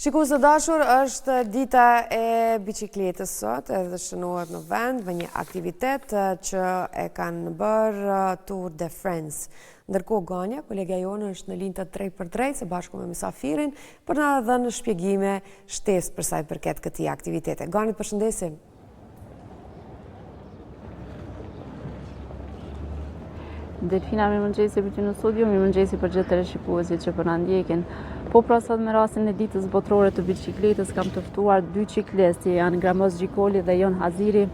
Shikues të dashur, është dita e biçikletës sot, edhe shënohet në vend me një aktivitet që e kanë bërë Tour de France. Ndërkohë Ganja, kolega jonë është në linjë të drejt për drejt së bashku me mysafirin për na dhënë shpjegime shtesë për sa i përket këtij aktivitete. Gani, përshëndesim. Delfina, mirëmëngjesi për ty në studio, mirëmëngjesi për gjithë teleshikuesit që po na ndjekin. Po pra sot me rastin e ditës botërore të biçikletës kam të ftuar dy ciklestë, janë Gramoz Gjikoli dhe Jon Haziri,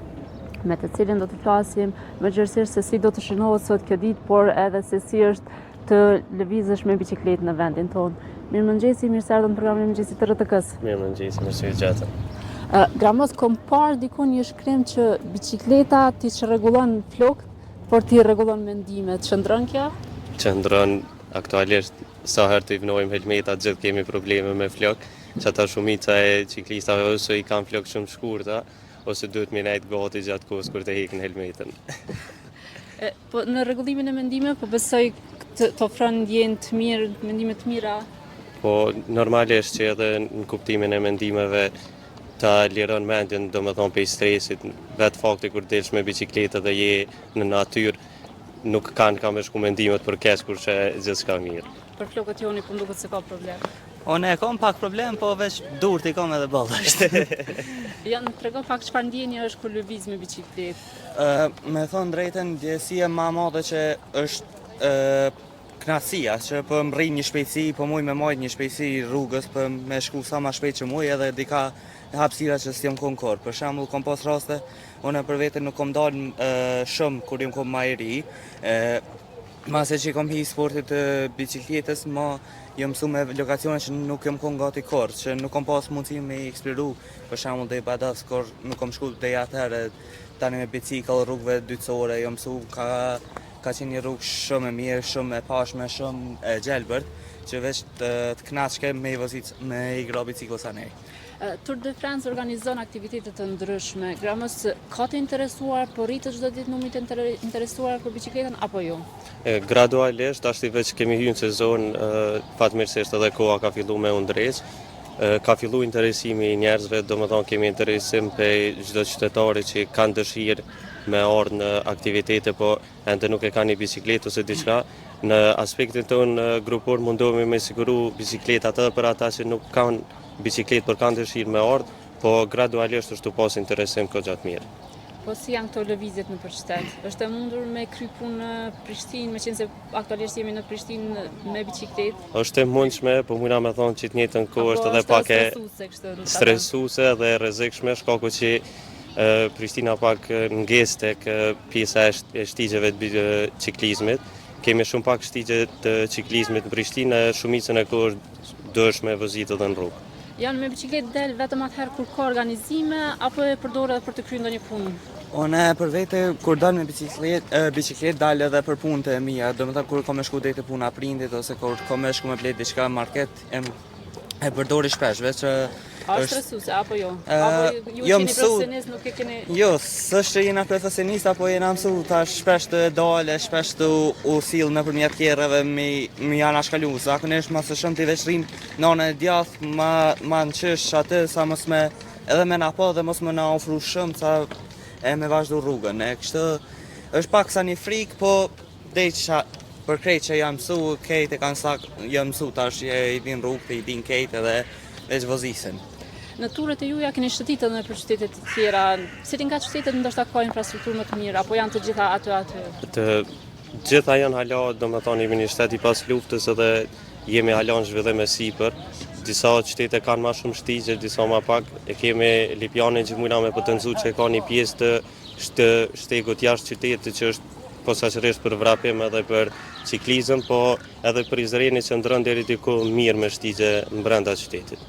me të cilin do të flasim më gjerësisht se si do të shënohet sot kjo ditë, por edhe se si është të lëvizësh me biçikletë në vendin tonë. Mirëmëngjesi, mirë se erdhën në programin e mëngjesit të RTK-s. Mirëmëngjesi, mirë se u gjatën. Gramoz, kom parë dikun një shkrim që biçikleta ti çrregullon flokët, por ti rregullon mendimet. Qëndron kjo? Qëndron aktualisht sa herë të i vnojmë helmetat, gjithë kemi probleme me flok, që ata shumica e ciklistave ose i kanë flok shumë shkurta, ose duhet me nejtë gati gjatë kohës kur të hekin helmetin. Po në rregullimin e mendimeve, po besoj të ofron ndjenjë të mirë, mendime të mira. Po normalisht që edhe në kuptimin e mendimeve ta liron mendjen, do me thonë, pe stresit, vetë fakti kur delsh me bicikletë dhe je në natyrë, nuk kanë ka me shku mendimet për keq kur që gjithë shka mirë. Për flokët joni po nduket se ka problem. Unë e kam pak problem, po veç dur t'i kam edhe ballasht. Janë trego pak çfarë ndjenje është kur lëviz me bicikletë. Me thonë drejtën, ndjesia më e madhe që është knatësia, që po më rrin një shpejtësi, po muj me majt një shpejtësi rrugës, po me shku sa ma shpejt që muj, edhe dika hapësira që s'jom konkor. Për shembull, kom pas raste, unë për veten nuk kom dalë shumë kur jam kom ma i ri. Mase që kom hi sportit të bicikletës, ma jam mësu me lokacione që nuk jam kon gati korë, që nuk kom pas mundësi me eksploru. Për shembull, dhe i badas, kur nuk kom shku dhe atëherë, tani me bicikl rrugëve dytësore, jam mësu ka qenë një rrugë shumë e mirë, shumë e pashme, shumë e gjelbërt, që veç të knaqke me i gra bicikl sa nej. Tour de France organizon aktivitete të ndryshme. Gramoz, ka të interesuar, po rritet çdo ditë numri të interesuar për bicikletën apo jo? Gradualisht, ashtu veç kemi hyrë në sezon, fatmirësisht edhe koha ka fillu me u ndreq. Ka fillu interesimi i njerëzve, do më thonë kemi interesim për çdo qytetari që kanë dëshirë me ardhë në aktivitete, po ende nuk e kanë një bicikletë ose diçka. Në aspektin tonë grupor mundohemi me siguru bicikletat edhe për ata që nuk kanë bicikletë për kanë dëshirë me ardhë, po gradualisht është të pas interesim ko gjatë mirë. Po si janë këto lëvizjet në përshtet? Është e mundur me kry punë në Prishtinë, me qenë se aktualisht jemi në Prishtinë me bicikletë? Është e mundshme, po muna me thonë që të njëjtën kohë është edhe pak e stresuse dhe rrezikshme, shkaku që Prishtina pak nges tek pjesa e shtigjeve të ciklizmit. Kemi shumë pak shtigje të ciklizmit në Prishtinë, shumicën e kohë dëshme vëzit edhe në rrugë. Janë me bicikletë del vetëm atëherë kur ka organizime, apo e përdor edhe për të kryer ndonjë punë? Unë për vete, kur dal me bicikletë dal edhe për punët e mia, do të thotë kur kam me shku deri te puna prindit ose kur kam me shku me blet diçka në market, e përdori shpesh, veç A është stresuse apo jo? Apo ju jeni profesionist, nuk e keni... Jo, s'është që jena profesionist, apo jena mësu ta shpesh të dale, shpesh të u sill nëpërmjet kerreve me janë shkalu. Zakonisht ma së shumë t'i veç rrim nënën e djathtë, ma në qësh atë sa mos me edhe me na po dhe mos me na ofru shumë sa e me vazhdu rrugën. Kështu është pak sa një frikë, po për krejt që jam mësu, kejt e kanë sak, jam mësu tash i din rrugë, i din kejt edhe veç vozisen. Në turet e juja keni shëtitë edhe për qytetet të tjera. Cilin nga qytetet ndoshta ka infrastrukturë më të mirë, apo janë të gjitha aty? Të gjitha janë hala, do me thonë jemi një shtet i pas luftës edhe jemi hala në zhvillim e sipër. Disa qytete kanë ma shumë shtigje, disa ma pak. E kemi Lipjanin që mujna me potencu që ka një pjesë të shtegut jashtë qytetit që është posaçërisht për vrapim edhe për ciklizëm, po edhe për Izraelin që ndron deri diku mirë me shtigje në brenda qytetit.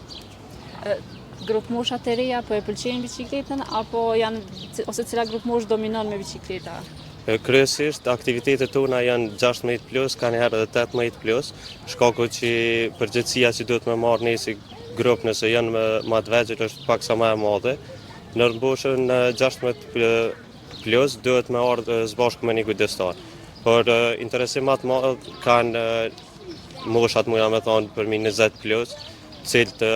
Grup mosha të reja po e pëlqejnë bicikletën, apo ose cila grup mosh dominon me bicikleta? Kryesisht aktivitetet tona janë 16+, kanë herë edhe 18+, shkaku që përgjithësia që duhet me marrë ne si grup nëse janë më të vegjël është pak sa më e madhe. Në mboshën 16+ duhet me ardhë së bashku me një kujdestar. Por interesim më të madh kanë moshat mujna me thonë për 20+, cilët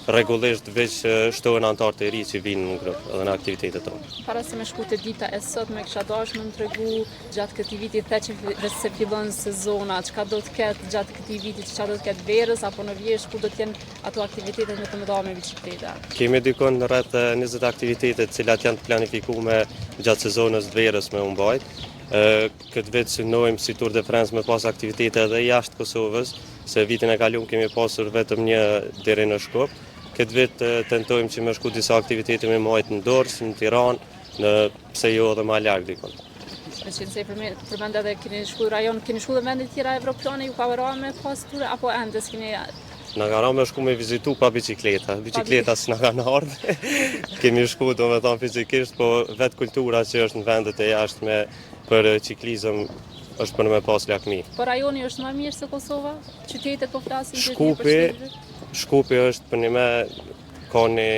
rregullisht veç shtohen anëtar të ri që vinë në grup edhe në aktivitetet tona. Para se me shku te dita e sotme, kisha dashur më tregu gjatë këtij viti the që vetë se fillon sezona, çka do të ketë gjatë këtij viti, çka do të ketë verës apo në vjerë, ku do të jenë ato aktivitetet më të mëdha me bicikleta. Kemi dikon rreth 20 aktivitete të cilat janë të planifikuar gjatë sezonës të verës me u mbajt. Këtë vit synojmë si Tour de France me pas aktivitete edhe jashtë Kosovës, se vitin e kaluar kemi pasur vetëm një deri në Shkup. Këtë vit tentojmë që me shku disa aktivitete me majtë në Dorës, në Tiranë, pse jo edhe ma larg dikon. Me qenë se përmend edhe keni shku rajon, keni shku dhe vende tjera evropiane, ju ka vëra me pas ture apo ende s'keni? Na ka me shku me vizitu pa bicikleta, bicikleta s'na kanë ardhur. Kemi shku do me thonë fizikisht, po vetë kultura që është në vendet e jashtme për ciklizëm është për me pas lakmi. Po rajoni është më mirë se Kosova? Qytetet po flasin Shkupi është për një me ka një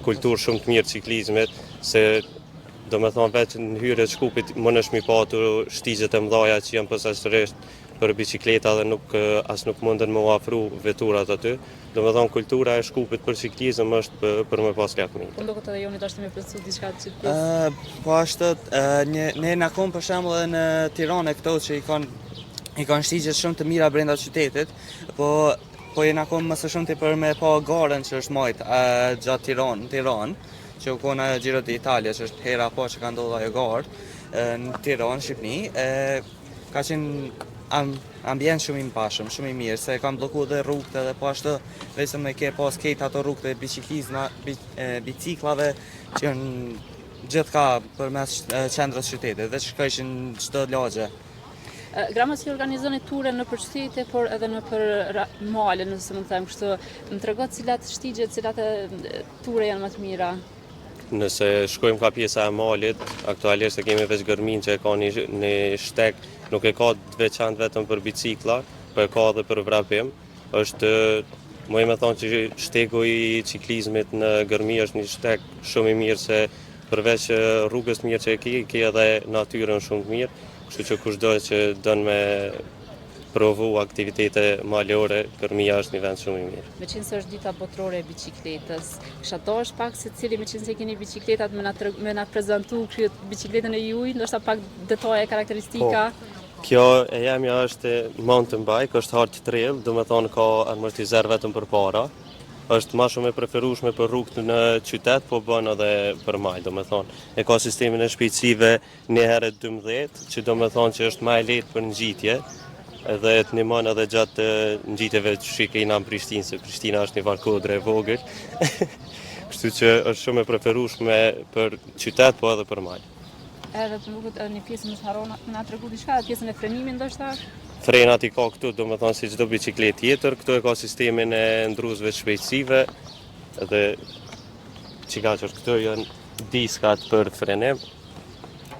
kulturë shumë të mirë ciklizmit, se do me thonë vetë në hyrje të Shkupit më nëshë mi patu shtigjet e mdhaja që janë përshtatshërisht për bicikleta dhe as nuk munden më afru veturat aty. Do me thonë kultura e Shkupit për ciklizëm është për me pas lakmi. Po ndokët edhe joni dashni me përsu diçka të qytetit? Po ashtu, ne na kom për shembull edhe në Tiranë këto që i kanë shtigjet shumë të mira brenda qytetit, po jena kom më së shumti për me pa garën që është majtë gjatë Tiranë, që u kona Giro d'Italia, që është hera po që ka ndodhur ajo garë në Tiranë, Shqipni. Ka qenë ambient shumë i mbarshëm, shumë i mirë, se kam bllokuar dhe rrugët edhe po ashtu vetëm me ke pas këto ato rrugët e biciklave që janë gjithka përmes qendrës qytetit, dhe që shkojshin çdo lagje. Grama si organizoni ture në për qytete, por edhe në për male, nëse mund të them kështu, më tregot cilat shtigje, cilat ture janë më të mira. Nëse shkojmë ka pjesa e malit, aktualisht e kemi veç Gërmin që e ka një shtek, nuk e ka të veçantë vetëm për bicikla, po e ka edhe për vrapim. Është, më me thonë që shtegu i ciklizmit në Gërmi është një shtek shumë i mirë, se përveç rrugës mirë që e ke edhe natyrën shumë të mirë, kështu që kushdo që dënë me provu aktivitete malore, Gërmia është një vend shumë i mirë. Me qenë se është dita botërore e bicikletës, kisha dashur pak se cili, me qenë se keni bicikletat, me na prezantu bicikletën e juaj, ndoshta pak detaje, karakteristika. Kjo e jemja është mountain bike, është hard trail, do me thonë ka amortizer vetëm për para. Është ma shumë e preferueshme për rrugët në qytet, po bën edhe për mal, do me thonë. E ka sistemin e shpejtësive 1/12, që do me thonë që është ma e lehtë për ngjitje, edhe të ndihmon edhe gjatë ngjitjeve që shikejna në Prishtinë, se Prishtina është një varkodre e vogël. Kështu që është shumë e preferueshme për qytet, po edhe për mal. Edhe të nuk një pjesë më harrona, na tregu diçka, pjesën e frenimit ndoshta? Frenat i ka këtu, do me thonë si çdo bicikletë tjetër, këtu e ka sistemin e ndruesve të shpejtësive, edhe çka që këtu janë diskat për frenim.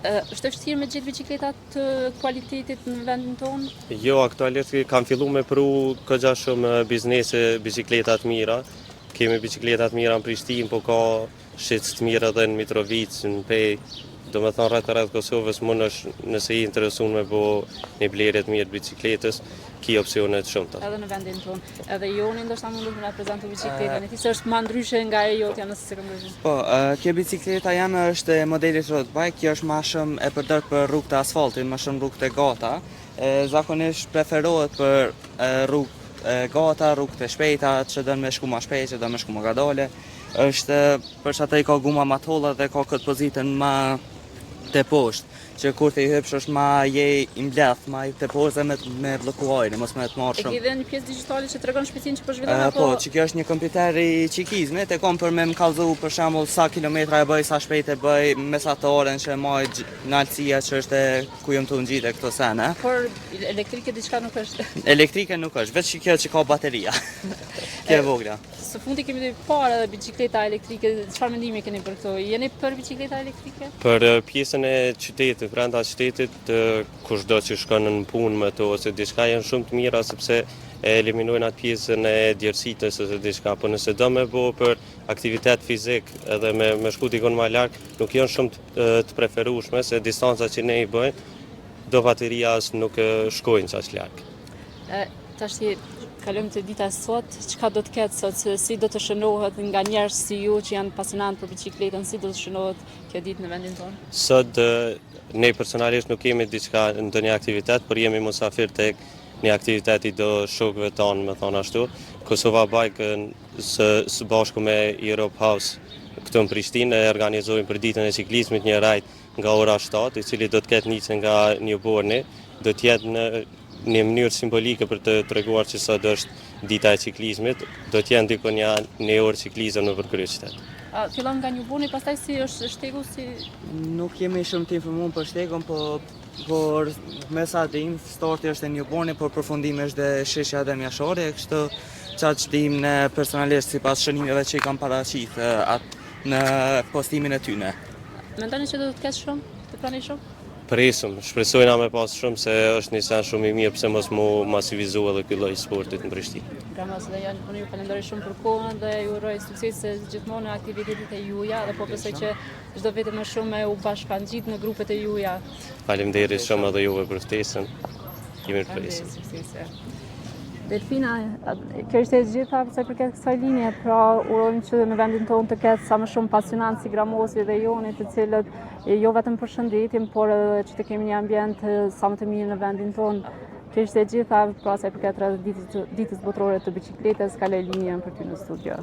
Është vështirë me gjetë bicikleta të kualitetit në vendin tonë? Jo, aktualisht kam filluar me pru këgja shumë biznese bicikleta të mira. Kemi bicikleta të mira në Prishtinë, po ka shitës të mira edhe në Mitrovic, në Pej. Do me thonë rreth Kosovës, nëse i interesuar me bo një blerje të mirë bicikletës, ki opsionet shumëta. Edhe në vendin tonë. Edhe joni ndoshta mundet me na prezantu bicikletën e tij, se është më ndryshe nga e jotja, nëse se kam ndryshe. Po, kjo bicikleta jame është modelit road bike, kjo është më shumë e përdor për rrugët e asfaltit, më shumë rrugët e gata. Zakonisht preferohet për rrugët e gata, rrugët e shpejta, që dënë me shku më shpejt, që dënë me shku më gadale. Është për që ata i ka guma më të holla dhe ka këtë pozitën më të poshtë, që kur të i hypsh është ma je i mbledh, ma i të poshtë dhe me bloku ajrin, mos me të marrë shumë. E ki dhe një pjesë digjitale që tregon shpejtësinë që po zhvillen apo? Po, që kjo është një kompjuter i cikizmit, e kom për me më kallëzu për shembull sa kilometra e bëj, sa shpejt e bëj, mesatoren që maj në alësia që është ku jam të ngjite këto sene. Por elektrike diçka nuk është. Elektrike nuk është, vetë kjo që ka bateria. Kjo e vogla. Së fundi kemi dhe parë edhe bicikleta elektrike, çfarë mendimi keni për këto? Jeni për bicikleta elektrike? Për pjesën e qytetit, brenda qytetit, kushdo që shkon në punë me to ose diçka janë shumë të mira, sepse e eliminojnë atë pjesën e djersitës ose diçka, po nëse do me bo për aktivitet fizik edhe me shku dikon më larg, nuk janë shumë të preferueshme, se distanca që ne i bëjmë, do bateria as nuk shkojnë aq larg. Tash kalojmë te dita e sot, çka do të ketë sot, se si do të shënohet nga njerëz si ju që janë pasionantë për biçikletën, si do të shënohet kjo ditë në vendin tonë? Sot ne personalisht nuk kemi diçka në ndonjë aktivitet, por jemi musafir tek një aktivitet i do shokëve tonë, me thonë ashtu. Kosova Bike së bashku me Europe House këtu në Prishtinë e organizojmë për ditën e ciklizmit një rajd nga ora 7, i cili do të ketë nisë nga Newborni, do të jetë në një mënyrë simbolike për të treguar që sot është dita e ciklizmit, do të jenë dikon një orë ciklizëm në përkrye. Fillon nga Newborni, pastaj si është shtegu si Nuk jemi shumë të informuar për shtegun, por me sa dim, starti është e Newborni, por përfundimi është dhe sheshja dhe mjashore, kështu çfarë që dim ne personalisht sipas shënimeve që i kam paraqitë në postimin e tyne. Mendoni që do të ketë shumë, të pranoj shumë? Presim, shpresojna me pas shumë se është një sen shumë i mirë pse mos mu masivizu edhe ky lloj sportit në Prishtinë. Gramos dhe janë, unë ju falenderoj shumë për kohën dhe ju uroj suksese gjithmonë në aktivitetet e juaja dhe po besoj që çdo vit më shumë u bashkangjit në grupet e juaja. Faleminderit shumë edhe juve për ftesën. Jemi të presim. Suksese. Delfina, kjo ishte e gjitha sa i përket kësaj linje, pra urojmë që në vendin tonë të ketë sa më shumë pasionantë si Gramosi dhe Joni, të cilët jo vetëm përshëndetim, por edhe që të kemi një ambient sa më të mirë në vendin tonë. Kjo ishte e gjitha, pra sa i përket ditës botërore të biçikletës, kaloj linjën për ty në studio.